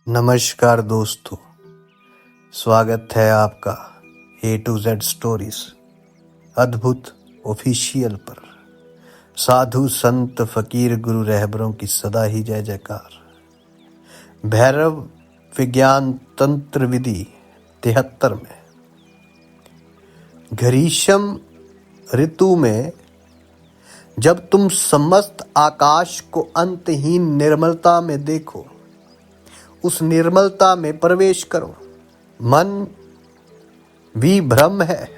नमस्कार दोस्तों, स्वागत है आपका A to Z स्टोरीज अद्भुत ऑफिशियल पर। साधु संत फकीर गुरु रहबरों की सदा ही जय जयकार। भैरव विज्ञान तंत्र विधि 73 में ग्रीष्म ऋतु में जब तुम समस्त आकाश को अंतहीन निर्मलता में देखो, उस निर्मलता में प्रवेश करो। मन विभ्रम है,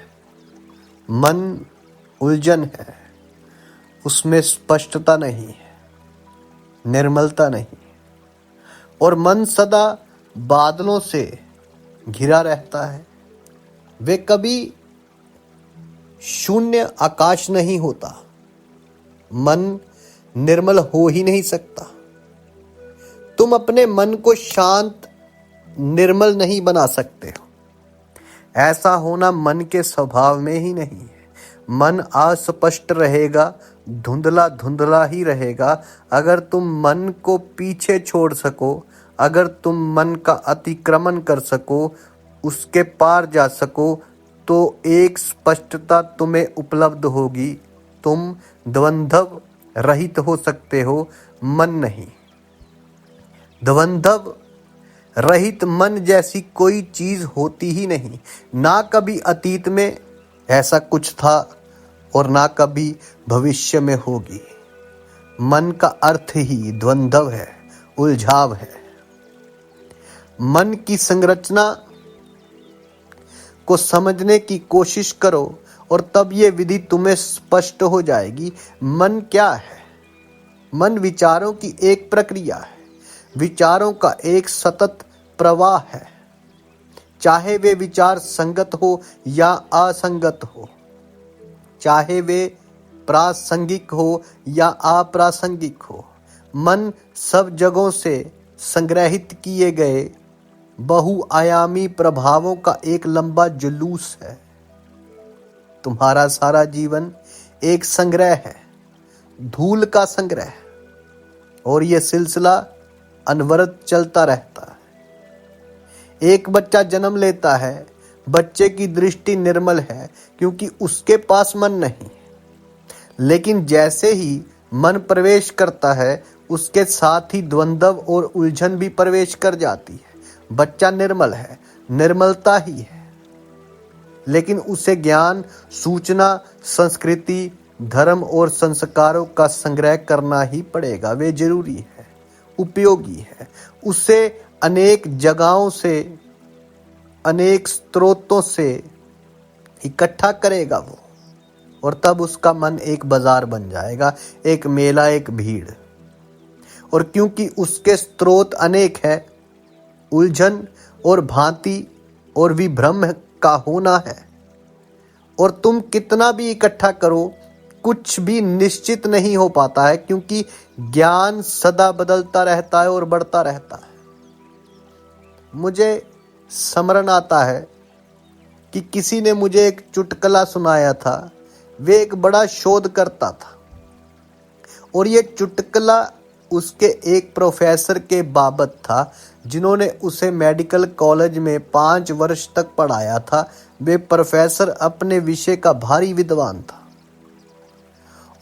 मन उलझन है, उसमें स्पष्टता नहीं है, निर्मलता नहीं, और मन सदा बादलों से घिरा रहता है। वे कभी शून्य आकाश नहीं होता। मन निर्मल हो ही नहीं सकता। तुम अपने मन को शांत निर्मल नहीं बना सकते हो। ऐसा होना मन के स्वभाव में ही नहीं है। मन अस्पष्ट रहेगा, धुंधला धुंधला ही रहेगा। अगर तुम मन को पीछे छोड़ सको, अगर तुम मन का अतिक्रमण कर सको, उसके पार जा सको, तो एक स्पष्टता तुम्हें उपलब्ध होगी। तुम द्वंद्व रहित हो सकते हो, मन नहीं। द्वंद्व रहित मन जैसी कोई चीज होती ही नहीं। ना कभी अतीत में ऐसा कुछ था और ना कभी भविष्य में होगी। मन का अर्थ ही द्वंद्व है, उलझाव है। मन की संरचना को समझने की कोशिश करो और तब ये विधि तुम्हें स्पष्ट हो जाएगी। मन क्या है? मन विचारों की एक प्रक्रिया है, विचारों का एक सतत प्रवाह है। चाहे वे विचार संगत हो या असंगत हो, चाहे वे प्रासंगिक हो या अप्रासंगिक हो, मन सब जगहों से संग्रहित किए गए बहुआयामी प्रभावों का एक लंबा जुलूस है। तुम्हारा सारा जीवन एक संग्रह है, धूल का संग्रह, और यह सिलसिला अनवरत चलता रहता है। एक बच्चा जन्म लेता है, बच्चे की दृष्टि निर्मल है क्योंकि उसके पास मन नहीं। लेकिन जैसे ही मन प्रवेश करता है, उसके साथ ही द्वंद्व और उलझन भी प्रवेश कर जाती है। बच्चा निर्मल है, निर्मलता ही है, लेकिन उसे ज्ञान, सूचना, संस्कृति, धर्म और संस्कारों का संग्रह करना ही पड़ेगा। वे जरूरी है, उपयोगी है। उसे अनेक जगहों से, अनेक स्रोतों से इकट्ठा करेगा वो, और तब उसका मन एक बाजार बन जाएगा, एक मेला, एक भीड़। और क्योंकि उसके स्रोत अनेक है, उलझन और भांति और विभ्रम का होना है, और तुम कितना भी इकट्ठा करो, कुछ भी निश्चित नहीं हो पाता है, क्योंकि ज्ञान सदा बदलता रहता है और बढ़ता रहता है। मुझे स्मरण आता है कि किसी ने मुझे एक चुटकुला सुनाया था। वे एक बड़ा शोध करता था, और ये चुटकुला उसके एक प्रोफेसर के बाबत था, जिन्होंने उसे मेडिकल कॉलेज में 5 वर्ष तक पढ़ाया था। वे प्रोफेसर अपने विषय का भारी विद्वान था,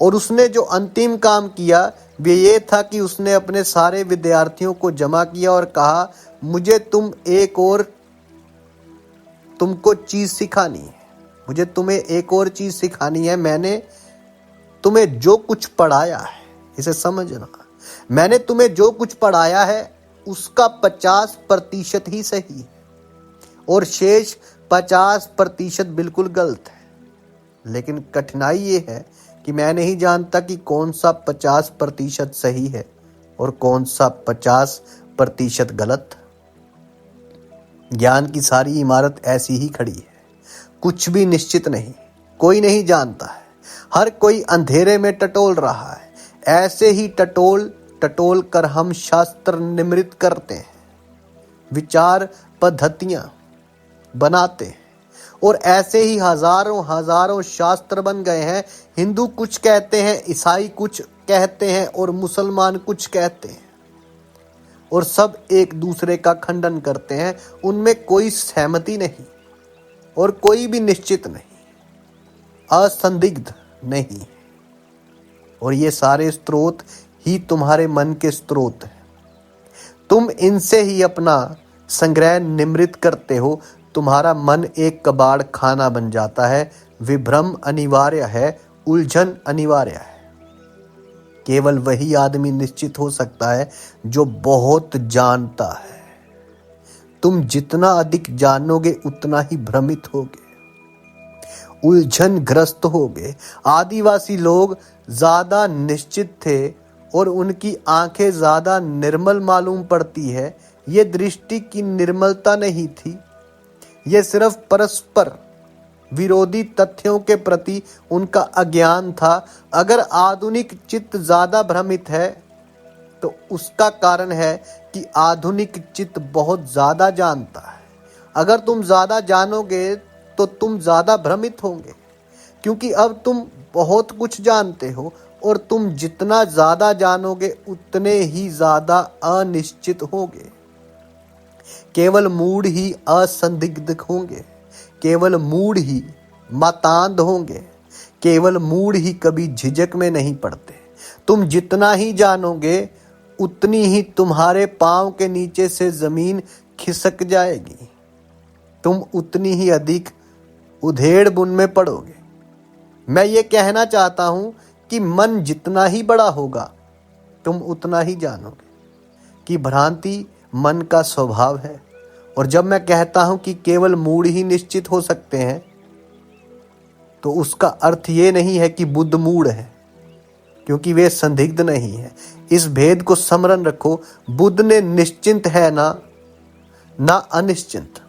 और उसने जो अंतिम काम किया वे ये था कि उसने अपने सारे विद्यार्थियों को जमा किया और कहा, मुझे तुमको चीज सिखानी है, मुझे तुम्हें एक और चीज सिखानी है। मैंने तुम्हें जो कुछ पढ़ाया है, इसे समझना, मैंने तुम्हें जो कुछ पढ़ाया है उसका 50% ही सही है, और शेष 50% बिल्कुल गलत है। लेकिन कठिनाई ये है कि मैं नहीं जानता कि कौन सा 50% सही है और कौन सा 50% गलत। ज्ञान की सारी इमारत ऐसी ही खड़ी है, कुछ भी निश्चित नहीं, कोई नहीं जानता है, हर कोई अंधेरे में टटोल रहा है। ऐसे ही टटोल टटोल कर हम शास्त्र निर्मित करते हैं, विचार पद्धतियां बनाते हैं, और ऐसे ही हजारों हजारों शास्त्र बन गए हैं। हिंदू कुछ कहते हैं, ईसाई कुछ कहते हैं और मुसलमान कुछ कहते हैं। और सब एक दूसरे का खंडन करते हैं। उनमें कोई सहमति नहीं और कोई भी निश्चित नहीं, असंदिग्ध नहीं। और ये सारे स्रोत ही तुम्हारे मन के स्रोत हैं। तुम इनसे ही अपना संग्रह निम्रित करते हो। तुम्हारा मन एक कबाड़ खाना बन जाता है। विभ्रम अनिवार्य है, उलझन अनिवार्य है। केवल वही आदमी निश्चित हो सकता है जो बहुत जानता है। तुम जितना अधिक जानोगे उतना ही भ्रमित होगे, उलझन ग्रस्त होगे। आदिवासी लोग ज्यादा निश्चित थे और उनकी आंखें ज्यादा निर्मल मालूम पड़ती है। ये दृष्टि की निर्मलता नहीं थी, ये सिर्फ परस्पर विरोधी तथ्यों के प्रति उनका अज्ञान था। अगर आधुनिक चित्त ज्यादा भ्रमित है तो उसका कारण है कि आधुनिक चित्त बहुत ज्यादा जानता है। अगर तुम ज्यादा जानोगे तो तुम ज्यादा भ्रमित होंगे, क्योंकि अब तुम बहुत कुछ जानते हो और तुम जितना ज्यादा जानोगे उतने ही ज्यादा अनिश्चित होगे। केवल मूढ़ ही असंदिग्ध होंगे, केवल मूढ़ ही मतांध होंगे, केवल मूढ़ ही कभी झिझक में नहीं पड़ते। तुम जितना ही जानोगे उतनी ही तुम्हारे पांव के नीचे से जमीन खिसक जाएगी। तुम उतनी ही अधिक उधेड़ बुन में पड़ोगे। मैं ये कहना चाहता हूं कि मन जितना ही बड़ा होगा तुम उतना ही जानोगे कि भ्रांति मन का स्वभाव है। और जब मैं कहता हूं कि केवल मूढ़ ही निश्चित हो सकते हैं तो उसका अर्थ ये नहीं है कि बुद्ध मूढ़ है, क्योंकि वे संदिग्ध नहीं है। इस भेद को स्मरण रखो, बुद्ध ने निश्चिंत है ना अनिश्चिंत।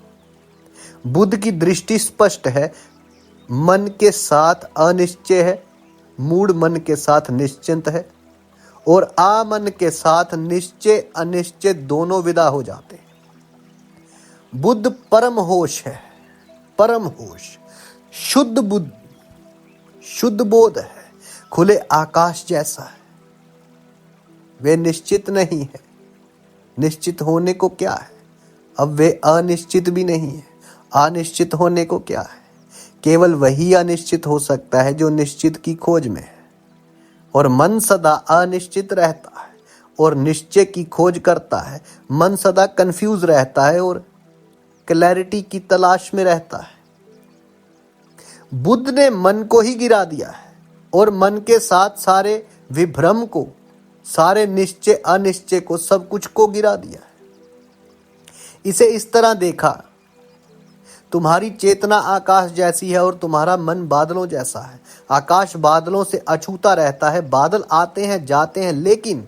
बुद्ध की दृष्टि स्पष्ट है, मन के साथ अनिश्चय है, मूढ़ मन के साथ निश्चिंत है, और आमन के साथ निश्चय अनिश्चय दोनों विदा हो जाते हैं। बुद्ध परम होश है, परम होश, शुद्ध बुद्ध, शुद्ध बोध है, खुले आकाश जैसा है। वे निश्चित नहीं है। निश्चित होने को क्या है? अब वे अनिश्चित भी नहीं है। अनिश्चित होने को क्या है? केवल वही अनिश्चित हो सकता है जो निश्चित की खोज में है। और मन सदा अनिश्चित रहता है और निश्चय की खोज करता है। मन सदा कंफ्यूज रहता है और क्लैरिटी की तलाश में रहता है। बुद्ध ने मन को ही गिरा दिया है और मन के साथ सारे विभ्रम को, सारे निश्चय अनिश्चय को, सब कुछ को गिरा दिया है। इसे इस तरह देखा, तुम्हारी चेतना आकाश जैसी है और तुम्हारा मन बादलों जैसा है। आकाश बादलों से अछूता रहता है। बादल आते हैं जाते हैं, लेकिन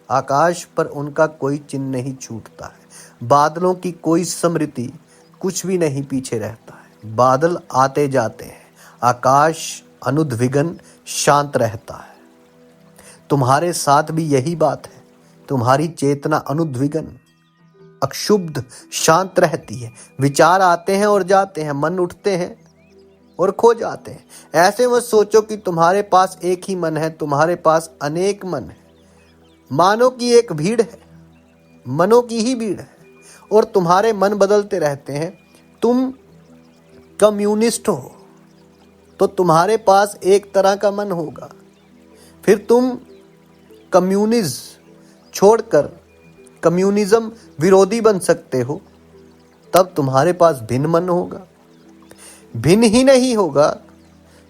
आकाश पर उनका कोई चिन्ह नहीं छूटता है। बादलों की कोई स्मृति, कुछ भी नहीं पीछे रहता है। बादल आते जाते हैं, आकाश अनुद्विग्न शांत रहता है। तुम्हारे साथ भी यही बात है। तुम्हारी चेतना अनुद्विग्न, अक्षुब्ध, शांत रहती है। विचार आते हैं और जाते हैं, मन उठते हैं और खो जाते हैं। ऐसे मत सोचो कि तुम्हारे पास एक ही मन है, तुम्हारे पास अनेक मन है। मानो कि एक भीड़ है, मनों की ही भीड़ है और तुम्हारे मन बदलते रहते हैं। तुम कम्युनिस्ट हो तो तुम्हारे पास एक तरह का मन होगा, फिर तुम कम्युनिज्म छोड़कर कम्युनिज्म विरोधी बन सकते हो, तब तुम्हारे पास भिन्न मन होगा। भिन्न ही नहीं होगा,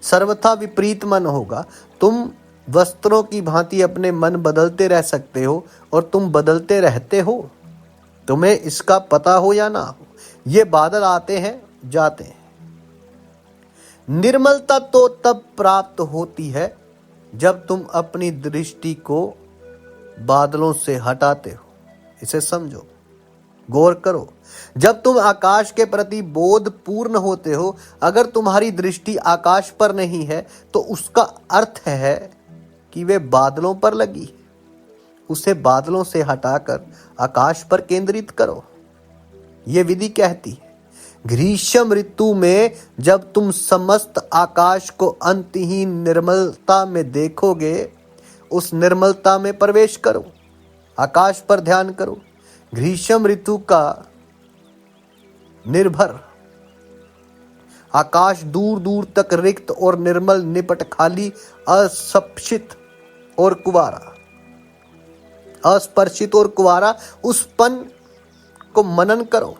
सर्वथा विपरीत मन होगा। तुम वस्त्रों की भांति अपने मन बदलते रह सकते हो और तुम बदलते रहते हो, तुम्हें इसका पता हो या ना हो। ये बादल आते हैं जाते हैं। निर्मलता तो तब प्राप्त होती है जब तुम अपनी दृष्टि को बादलों से हटाते हो। इसे समझो, गौर करो। जब तुम आकाश के प्रति बोध पूर्ण होते हो, अगर तुम्हारी दृष्टि आकाश पर नहीं है तो उसका अर्थ है कि वे बादलों पर लगी है। उसे बादलों से हटाकर आकाश पर केंद्रित करो। यह विधि कहती है, ग्रीष्म ऋतु में जब तुम समस्त आकाश को अंतहीन निर्मलता में देखोगे, उस निर्मलता में प्रवेश करो। आकाश पर ध्यान करो। ग्रीष्म ऋतु का निर्भर आकाश, दूर दूर तक रिक्त और निर्मल, निपट खाली, अस्पर्शित और कुवारा, अस्पर्शित और कुवारा, उस पन को मनन करो,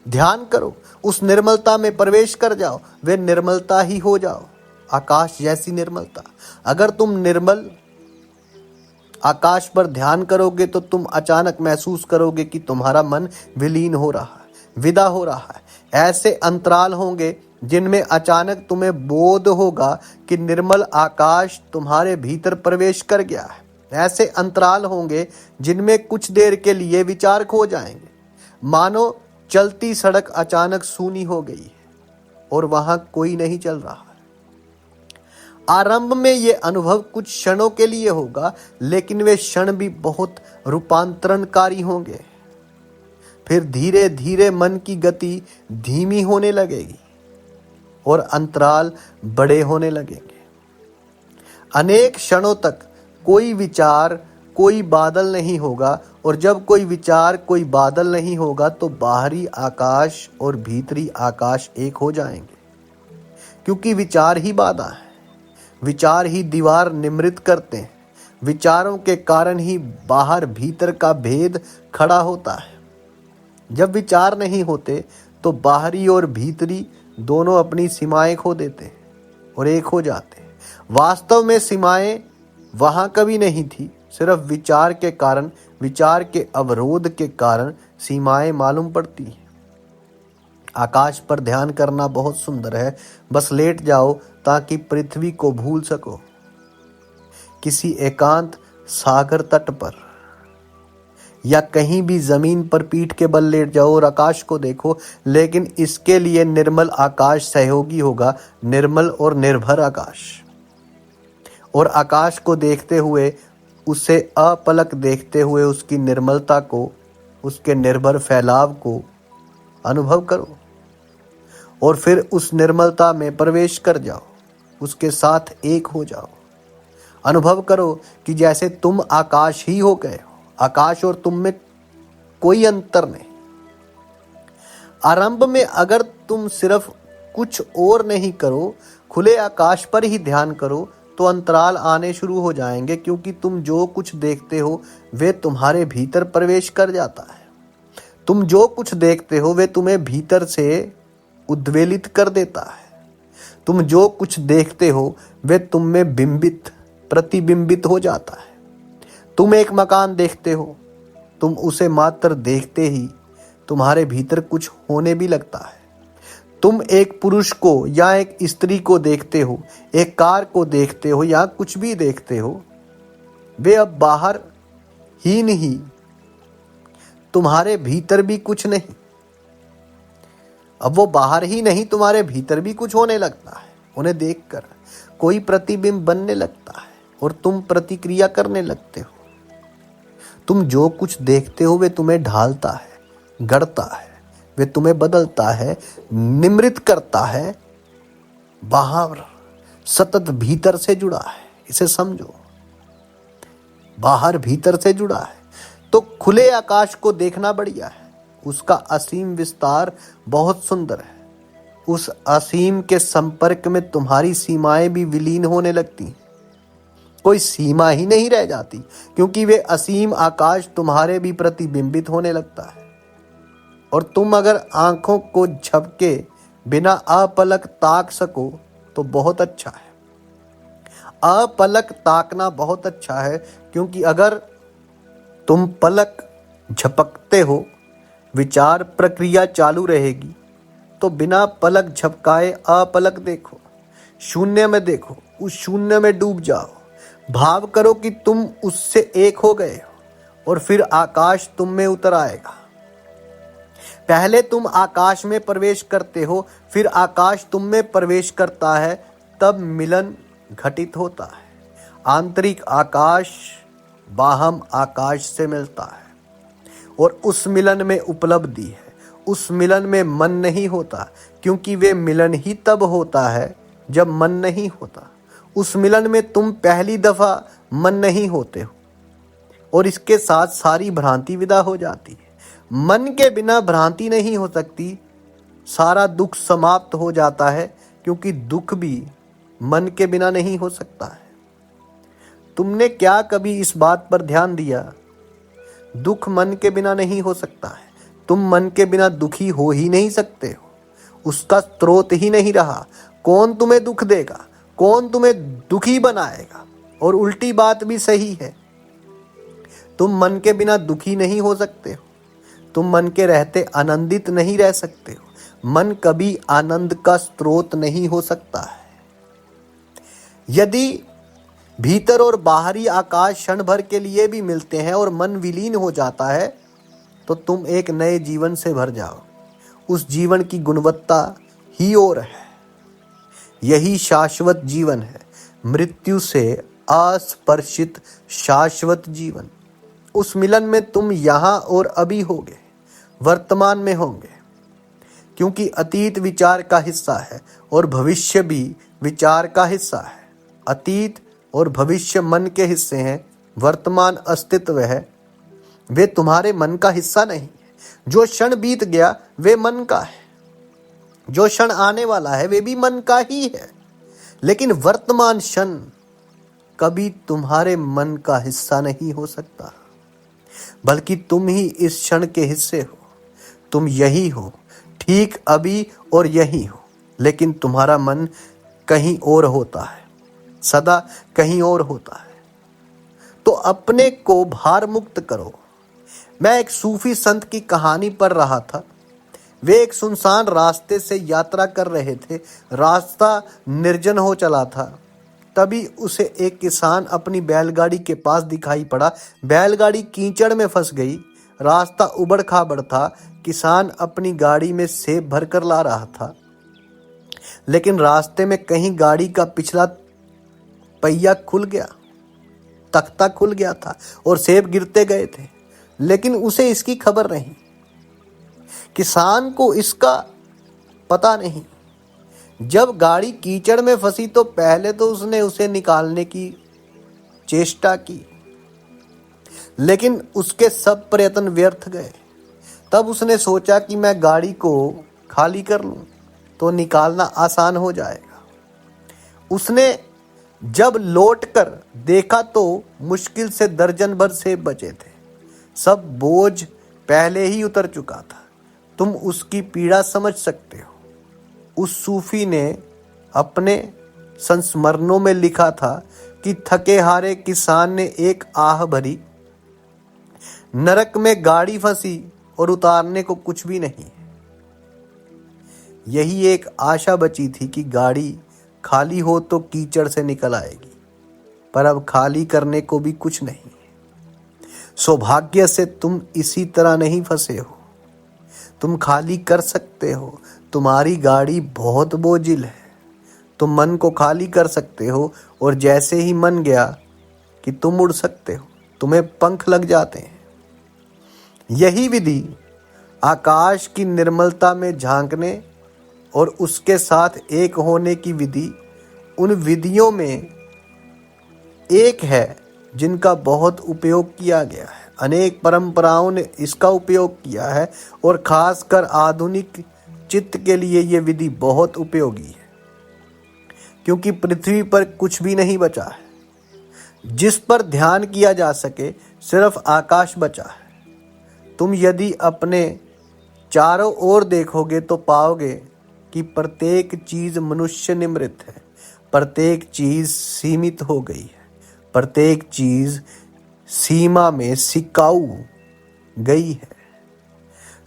ध्यान करो, उस निर्मलता में प्रवेश कर जाओ, वे निर्मलता ही हो जाओ, आकाश जैसी निर्मलता। अगर तुम निर्मल आकाश पर ध्यान करोगे तो तुम अचानक महसूस करोगे कि तुम्हारा मन विलीन हो रहा है, विदा हो रहा है। ऐसे अंतराल होंगे जिनमें अचानक तुम्हें बोध होगा कि निर्मल आकाश तुम्हारे भीतर प्रवेश कर गया है। ऐसे अंतराल होंगे जिनमें कुछ देर के लिए विचार खो जाएंगे, मानो चलती सड़क अचानक सूनी हो गई है और वहां कोई नहीं चल रहा है। आरंभ में ये अनुभव कुछ क्षणों के लिए होगा, लेकिन वे क्षण भी बहुत रूपांतरणकारी होंगे। फिर धीरे धीरे मन की गति धीमी होने लगेगी और अंतराल बड़े होने लगेंगे। अनेक क्षणों तक कोई विचार, कोई बादल नहीं होगा, और जब कोई विचार, कोई बादल नहीं होगा तो बाहरी आकाश और भीतरी आकाश एक हो जाएंगे, क्योंकि विचार ही बाधा है, विचार ही दीवार निर्मित करते हैं। विचारों के कारण ही बाहर भीतर का भेद खड़ा होता है। जब विचार नहीं होते तो बाहरी और भीतरी दोनों अपनी सीमाएं खो देते हैं और एक हो जाते हैं। वास्तव में सीमाएं वहां कभी नहीं थी, सिर्फ विचार के कारण, विचार के अवरोध के कारण सीमाएं मालूम पड़ती हैं। आकाश पर ध्यान करना बहुत सुंदर है, बस लेट जाओ ताकि पृथ्वी को भूल सको। किसी एकांत सागर तट पर या कहीं भी जमीन पर पीठ के बल लेट जाओ और आकाश को देखो, लेकिन इसके लिए निर्मल आकाश सहयोगी होगा, निर्मल और निर्भर आकाश। और आकाश को देखते हुए, उसे अपलक देखते हुए उसकी निर्मलता को, उसके निर्भर फैलाव को अनुभव करो और फिर उस निर्मलता में प्रवेश कर जाओ, उसके साथ एक हो जाओ। अनुभव करो कि जैसे तुम आकाश ही हो गए हो, आकाश और तुम में कोई अंतर नहीं। आरंभ में अगर तुम सिर्फ कुछ और नहीं करो, खुले आकाश पर ही ध्यान करो, तो अंतराल आने शुरू हो जाएंगे, क्योंकि तुम जो कुछ देखते हो वे तुम्हारे भीतर प्रवेश कर जाता है। तुम जो कुछ देखते हो वे तुम्हें भीतर से उद्वेलित कर देता है। तुम जो कुछ देखते हो वे तुम में बिंबित, प्रतिबिंबित हो जाता है। तुम एक मकान देखते हो, तुम उसे मात्र देखते ही तुम्हारे भीतर कुछ होने भी लगता है। तुम एक पुरुष को या एक स्त्री को देखते हो, एक कार को देखते हो या कुछ भी देखते हो, वे अब बाहर ही नहीं, तुम्हारे भीतर भी कुछ नहीं। अब वो बाहर ही नहीं, तुम्हारे भीतर भी कुछ होने लगता है। उन्हें देखकर कोई प्रतिबिंब बनने लगता है और तुम प्रतिक्रिया करने लगते हो। तुम जो कुछ देखते हो वे तुम्हें ढालता है, गढ़ता है, वे तुम्हें बदलता है, निम्रित करता है, बाहर सतत भीतर से जुड़ा है। इसे समझो, बाहर भीतर से जुड़ा है। तो खुले आकाश को देखना बढ़िया है, उसका असीम विस्तार बहुत सुंदर है। उस असीम के संपर्क में तुम्हारी सीमाएं भी विलीन होने लगती हैं। कोई सीमा ही नहीं रह जाती, क्योंकि वे असीम आकाश तुम्हारे भी प्रतिबिंबित होने लगता है। और तुम अगर आंखों को झपके बिना अपलक ताक सको तो बहुत अच्छा है। अपलक ताकना बहुत अच्छा है, क्योंकि अगर तुम पलक झपकते हो, विचार प्रक्रिया चालू रहेगी। तो बिना पलक झपकाए अपलक देखो, शून्य में देखो, उस शून्य में डूब जाओ। भाव करो कि तुम उससे एक हो गए हो और फिर आकाश तुम में उतर आएगा। पहले तुम आकाश में प्रवेश करते हो, फिर आकाश तुम में प्रवेश करता है, तब मिलन घटित होता है। आंतरिक आकाश बाहम आकाश से मिलता है और उस मिलन में उपलब्धि है। उस मिलन में मन नहीं होता, क्योंकि वे मिलन ही तब होता है जब मन नहीं होता। उस मिलन में तुम पहली दफा मन नहीं होते हो, और इसके साथ सारी भ्रांति विदा हो जाती है। मन के बिना भ्रांति नहीं हो सकती। सारा दुख समाप्त हो जाता है, क्योंकि दुख भी मन के बिना नहीं हो सकता है। तुमने क्या कभी इस बात पर ध्यान दिया? दुख मन के बिना नहीं हो सकता है। तुम मन के बिना दुखी हो ही नहीं सकते हो, उसका स्रोत ही नहीं रहा। कौन तुम्हें दुख देगा? कौन तुम्हें दुखी बनाएगा? और उल्टी बात भी सही है, तुम मन के बिना दुखी नहीं हो सकते हो। तुम मन के रहते आनंदित नहीं रह सकते हो। मन कभी आनंद का स्रोत नहीं हो सकता है। यदि भीतर और बाहरी आकाश क्षण भर के लिए भी मिलते हैं और मन विलीन हो जाता है, तो तुम एक नए जीवन से भर जाओ। उस जीवन की गुणवत्ता ही और है। यही शाश्वत जीवन है, मृत्यु से अस्पर्शित शाश्वत जीवन। उस मिलन में तुम यहाँ और अभी होगे, वर्तमान में होंगे, क्योंकि अतीत विचार का हिस्सा है और भविष्य भी विचार का हिस्सा है। अतीत और भविष्य मन के हिस्से हैं, वर्तमान अस्तित्व है, वे तुम्हारे मन का हिस्सा नहीं है। जो क्षण बीत गया वे मन का है, जो क्षण आने वाला है वे भी मन का ही है। लेकिन वर्तमान क्षण कभी तुम्हारे मन का हिस्सा नहीं हो सकता, बल्कि तुम ही इस क्षण के हिस्से हो। तुम यही हो, ठीक अभी और यही हो, लेकिन तुम्हारा मन कहीं और होता है, सदा कहीं और होता है। तो अपने को भार मुक्त करो। मैं एक सूफी संत की कहानी पढ़ रहा था। वे एक सुनसान रास्ते से यात्रा कर रहे थे। रास्ता निर्जन हो चला था। तभी उसे एक किसान अपनी बैलगाड़ी के पास दिखाई पड़ा। बैलगाड़ी कीचड़ में फंस गई। रास्ता उबड़ खाबड़ था। किसान अपनी गाड़ी में सेब भर कर ला रहा था, लेकिन रास्ते में कहीं गाड़ी का पिछला पहिया खुल गया, तख्ता खुल गया था और सेब गिरते गए थे, लेकिन उसे इसकी खबर नहीं। किसान को इसका पता नहीं। जब गाड़ी कीचड़ में फंसी तो पहले तो उसने उसे निकालने की चेष्टा की, लेकिन उसके सब प्रयत्न व्यर्थ गए। तब उसने सोचा कि मैं गाड़ी को खाली कर लूं तो निकालना आसान हो जाएगा। उसने जब लौटकर देखा तो मुश्किल से दर्जन भर सेब बचे थे। सब बोझ पहले ही उतर चुका था। तुम उसकी पीड़ा समझ सकते हो। उस सूफी ने अपने संस्मरणों में लिखा था कि थके हारे किसान ने एक आह भरी, नरक में गाड़ी फंसी और उतारने को कुछ भी नहीं। यही एक आशा बची थी कि गाड़ी खाली हो तो कीचड़ से निकल आएगी, पर अब खाली करने को भी कुछ नहीं। सौभाग्य से तुम इसी तरह नहीं फंसे हो। तुम खाली कर सकते हो। तुम्हारी गाड़ी बहुत बोझिल है। तुम मन को खाली कर सकते हो और जैसे ही मन गया कि तुम उड़ सकते हो, तुम्हें पंख लग जाते हैं। यही विधि आकाश की निर्मलता में झांकने और उसके साथ एक होने की विधि उन विधियों में एक है जिनका बहुत उपयोग किया गया है। अनेक परंपराओं ने इसका उपयोग किया है और खासकर आधुनिक चित्त के लिए ये विधि बहुत उपयोगी है, क्योंकि पृथ्वी पर कुछ भी नहीं बचा है जिस पर ध्यान किया जा सके। सिर्फ आकाश बचा है। तुम यदि अपने चारों ओर देखोगे तो पाओगे कि प्रत्येक चीज मनुष्य निर्मित है। प्रत्येक चीज सीमित हो गई है। प्रत्येक चीज सीमा में सिकाऊ गई है।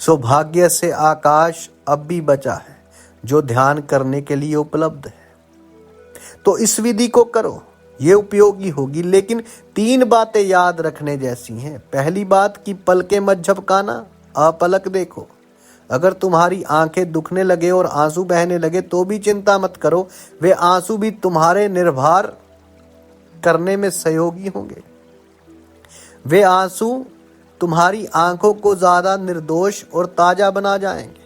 सौभाग्य से आकाश अब भी बचा है जो ध्यान करने के लिए उपलब्ध है। तो इस विधि को करो, ये उपयोगी होगी। लेकिन 3 बातें याद रखने जैसी हैं। पहली बात कि पलकें मत झपकाना, अपलक देखो। अगर तुम्हारी आंखें दुखने लगे और आंसू बहने लगे तो भी चिंता मत करो, वे आंसू भी तुम्हारे निर्भर करने में सहयोगी होंगे। वे आंसू तुम्हारी आंखों को ज्यादा निर्दोष और ताजा बना जाएंगे।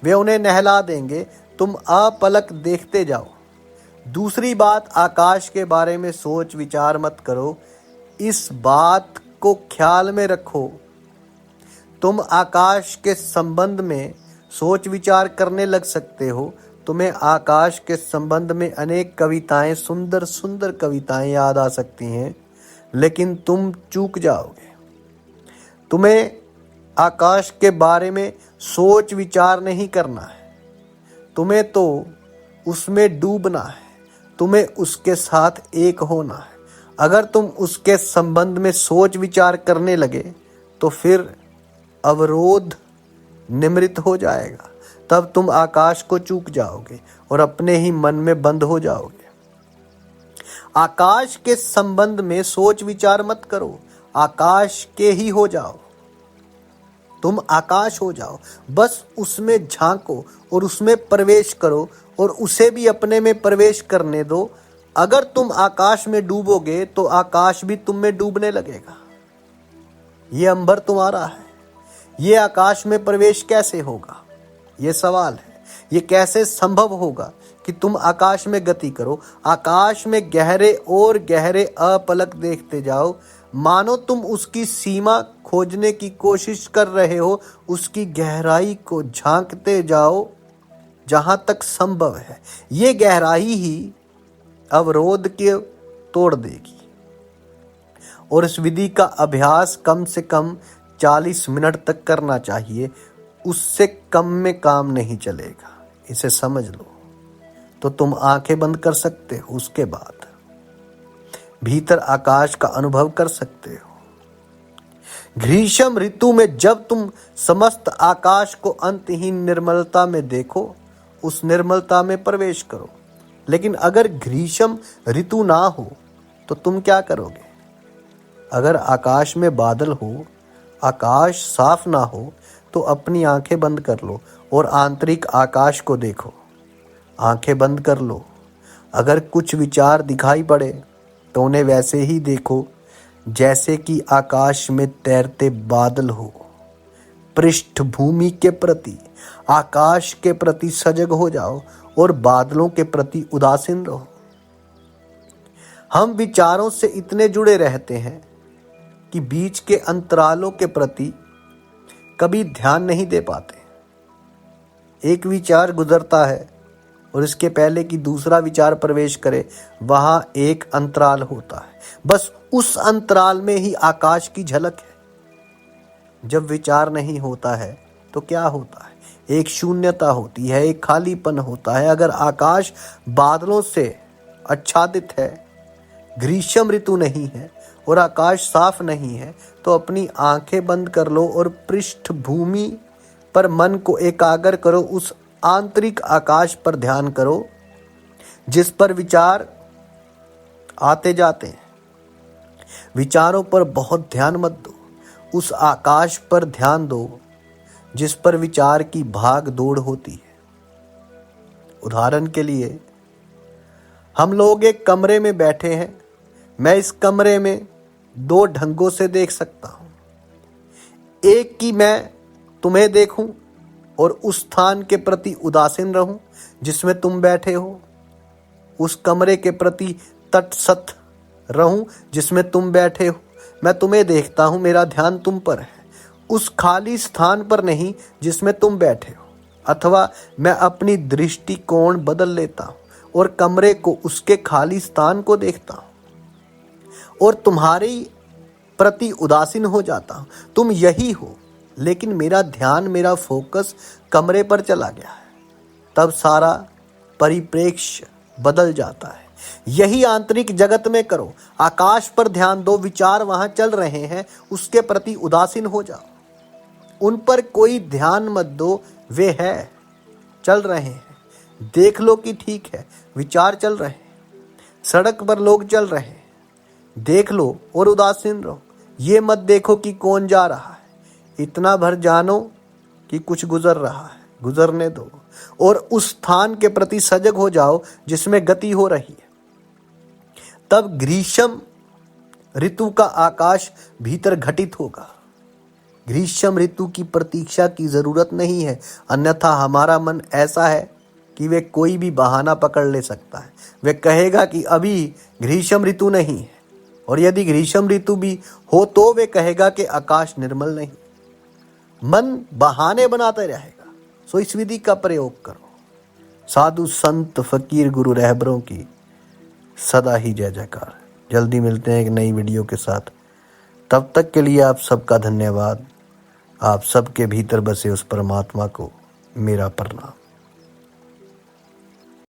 वे उन्हें नहला देंगे। तुम अपलक देखते जाओ। दूसरी बात, आकाश के बारे में सोच विचार मत करो इस बात को ख्याल में रखो, तुम आकाश के संबंध में सोच विचार करने लग सकते हो। तुम्हें आकाश के संबंध में अनेक कविताएं, सुंदर सुंदर कविताएं याद आ सकती हैं, लेकिन तुम चूक जाओगे। तुम्हें आकाश के बारे में सोच विचार नहीं करना है, तुम्हें तो उसमें डूबना है, तुम्हें उसके साथ एक होना है। अगर तुम उसके संबंध में सोच विचार करने लगे तो फिर अवरोध निमृत हो जाएगा। तब तुम आकाश को चूक जाओगे और अपने ही मन में बंद हो जाओगे। आकाश के संबंध में सोच विचार मत करो, आकाश के ही हो जाओ। तुम आकाश हो जाओ, बस उसमें झांको और उसमें प्रवेश करो और उसे भी अपने में प्रवेश करने दो। अगर तुम आकाश में डूबोगे तो आकाश भी तुम में डूबने लगेगा। ये अंबर तुम्हारा है, ये आकाश में प्रवेश कैसे होगा, ये सवाल है। ये कैसे संभव होगा कि तुम आकाश में गति करो, आकाश में गहरे और गहरे अपलक देखते जाओ, मानो तुम उसकी सीमा खोजने की कोशिश कर रहे हो, उसकी गहराई को झांकते जाओ जहां तक संभव है। ये गहराई ही अवरोध के तोड़ देगी। और इस विधि का अभ्यास कम से कम 40 मिनट तक करना चाहिए, उससे कम में काम नहीं चलेगा। इसे समझ लो तो तुम आंखें बंद कर सकते हो, उसके बाद भीतर आकाश का अनुभव कर सकते हो। ग्रीष्म ऋतु में जब तुम समस्त आकाश को अंतहीन निर्मलता में देखो, उस निर्मलता में प्रवेश करो। लेकिन अगर ग्रीष्म ऋतु ना हो तो तुम क्या करोगे? अगर आकाश में बादल हो, आकाश साफ ना हो, तो अपनी आंखें बंद कर लो और आंतरिक आकाश को देखो। आंखें बंद कर लो। अगर कुछ विचार दिखाई पड़े तो उन्हें वैसे ही देखो जैसे कि आकाश में तैरते बादल हो। पृष्ठभूमि के प्रति, आकाश के प्रति सजग हो जाओ और बादलों के प्रति उदासीन रहो। हम विचारों से इतने जुड़े रहते हैं कि बीच के अंतरालों के प्रति कभी ध्यान नहीं दे पाते। एक विचार गुजरता है और इसके पहले कि दूसरा विचार प्रवेश करे, वहां एक अंतराल होता है। बस उस अंतराल में ही आकाश की झलक है। जब विचार नहीं होता है तो क्या होता है? एक शून्यता होती है, एक खालीपन होता है। अगर आकाश बादलों से आच्छादित है, ग्रीष्म ऋतु नहीं है और आकाश साफ नहीं है, तो अपनी आंखें बंद कर लो और पृष्ठभूमि पर मन को एकाग्र करो। उस आंतरिक आकाश पर ध्यान करो जिस पर विचार आते जाते हैं। विचारों पर बहुत ध्यान मत दो, उस आकाश पर ध्यान दो जिस पर विचार की भाग दौड़ होती है। उदाहरण के लिए, हम लोग एक कमरे में बैठे हैं। मैं इस कमरे में दो ढंगों से देख सकता हूं। एक कि मैं तुम्हें देखूं और उस स्थान के प्रति उदासीन रहूं जिसमें तुम बैठे हो, उस कमरे के प्रति तटस्थ रहूं जिसमें तुम बैठे हो। मैं तुम्हें देखता हूं, मेरा ध्यान तुम पर है, उस खाली स्थान पर नहीं जिसमें तुम बैठे हो। अथवा मैं अपनी दृष्टिकोण बदल लेता हूं और कमरे को, उसके खाली स्थान को देखता हूं और तुम्हारे प्रति उदासीन हो जाता हूं। तुम यही हो, लेकिन मेरा ध्यान, मेरा फोकस कमरे पर चला गया है। तब सारा परिप्रेक्ष्य बदल जाता है। यही आंतरिक जगत में करो। आकाश पर ध्यान दो, विचार वहां चल रहे हैं, उसके प्रति उदासीन हो जाओ। उन पर कोई ध्यान मत दो, वे है, चल रहे हैं। देख लो कि ठीक है, विचार चल रहे हैं, सड़क पर लोग चल रहे हैं, देख लो और उदासीन रहो। ये मत देखो कि कौन जा रहा है, इतना भर जानो कि कुछ गुजर रहा है, गुजरने दो और उस स्थान के प्रति सजग हो जाओ जिसमें गति हो रही है। तब ग्रीष्म ऋतु का आकाश भीतर घटित होगा। ग्रीष्म ऋतु की प्रतीक्षा की जरूरत नहीं है, अन्यथा हमारा मन ऐसा है कि वे कोई भी बहाना पकड़ ले सकता है। वे कहेगा कि अभी ग्रीष्म ऋतु नहीं है, और यदि ग्रीष्म ऋतु भी हो तो वे कहेगा कि आकाश निर्मल नहीं। मन बहाने बनाते रहेगा, सो इस विधि का प्रयोग करो। साधु संत फकीर गुरु रहबरों की सदा ही जय जयकार। जल्दी मिलते हैं एक नई वीडियो के साथ। तब तक के लिए आप सबका धन्यवाद। आप सबके भीतर बसे उस परमात्मा को मेरा प्रणाम।